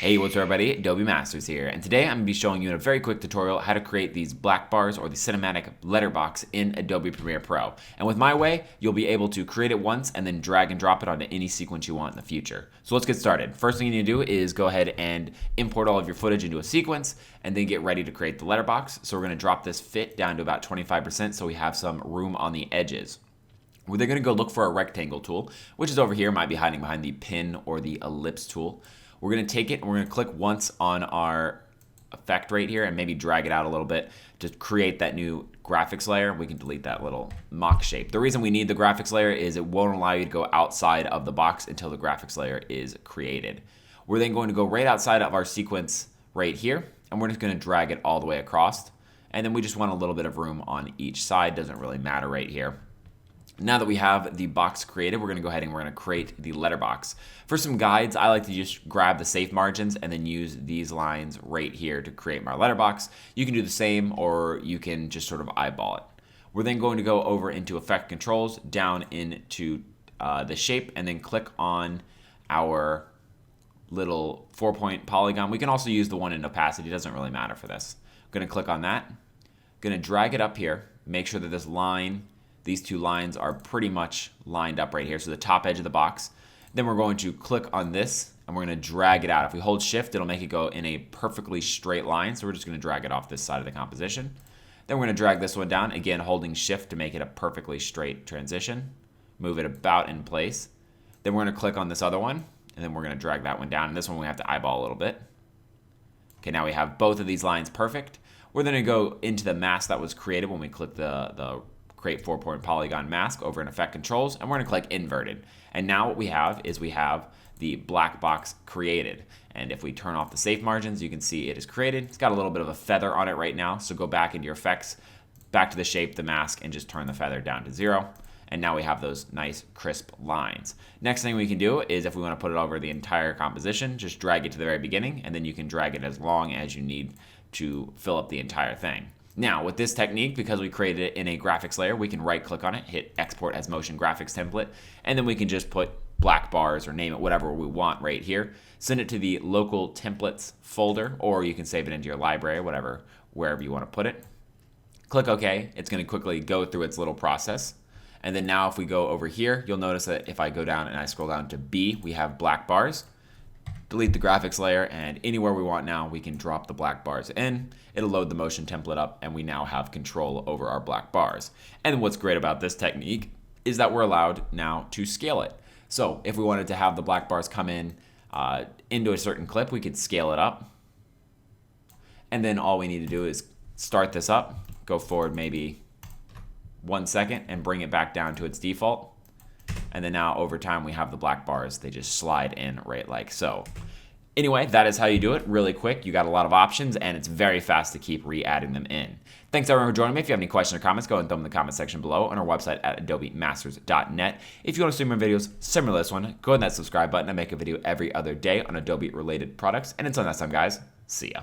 Hey, what's up everybody? Adobe Masters here, and today I'm going to be showing you in a very quick tutorial how to create these black bars or the cinematic letterbox in Adobe Premiere Pro. And with my way, you'll be able to create it once and then drag and drop it onto any sequence you want in the future. So let's get started. First thing you need to do is go ahead and import all of your footage into a sequence and then get ready to create the letterbox. So we're going to drop this fit down to about 25% so we have some room on the edges. We're then going to go look for a rectangle tool, which is over here, might be hiding behind the pin or the ellipse tool. We're going to take it and we're going to click once on our effect right here and maybe drag it out a little bit to create that new graphics layer. We can delete that little mock shape. The reason we need the graphics layer is it won't allow you to go outside of the box until the graphics layer is created. We're then going to go right outside of our sequence right here, and we're just going to drag it all the way across. And then we just want a little bit of room on each side. Doesn't really matter right here. Now that we have the box created, we're going to go ahead and we're going to create the letterbox. For some guides, I like to just grab the safe margins and then use these lines right here to create my letterbox. You can do the same, or you can just sort of eyeball it. We're then going to go over into Effect Controls, down into the shape, and then click on our little 4-point polygon. We can also use the one in opacity. It doesn't really matter for this. I'm going to click on that. I'm going to drag it up here. Make sure that this line, these two lines are pretty much lined up right here, so the top edge of the box. Then we're going to click on this and we're going to drag it out. If we hold shift, it'll make it go in a perfectly straight line, so we're just going to drag it off this side of the composition. Then we're going to drag this one down, again holding shift to make it a perfectly straight transition. Move it about in place. Then we're going to click on this other one, and then we're going to drag that one down, and this one we have to eyeball a little bit. Okay, now we have both of these lines perfect. We're then going to go into the mask that was created when we click the Create 4-point polygon mask over in Effect Controls, and we're going to click Inverted. And now what we have is we have the black box created. And if we turn off the safe margins, you can see it is created. It's got a little bit of a feather on it right now, so go back into your effects, back to the shape, the mask, and just turn the feather down to 0. And now we have those nice crisp lines. Next thing we can do is, if we want to put it over the entire composition, just drag it to the very beginning, and then you can drag it as long as you need to fill up the entire thing. Now, with this technique, because we created it in a graphics layer, we can right-click on it, hit Export as Motion Graphics Template, and then we can just put black bars or name it whatever we want right here. Send it to the local templates folder, or you can save it into your library, wherever you want to put it. Click OK. It's going to quickly go through its little process. And then now if we go over here, you'll notice that if I go down and I scroll down to B, we have black bars. Delete the graphics layer, and anywhere we want now, we can drop the black bars in. It'll load the motion template up, and we now have control over our black bars. And what's great about this technique is that we're allowed now to scale it. So if we wanted to have the black bars come in into a certain clip, we could scale it up. And then all we need to do is start this up, go forward maybe 1 second, and bring it back down to its default. And then now over time we have the black bars. They just slide in right like so. Anyway, that is how you do it. Really quick. You got a lot of options, and it's very fast to keep re-adding them in. Thanks everyone for joining me. If you have any questions or comments, go ahead and throw them in the comment section below on our website at adobemasters.net. If you want to see more videos similar to this one, go ahead and that subscribe button. I make a video every other day on Adobe related products. And until next time, guys, see ya.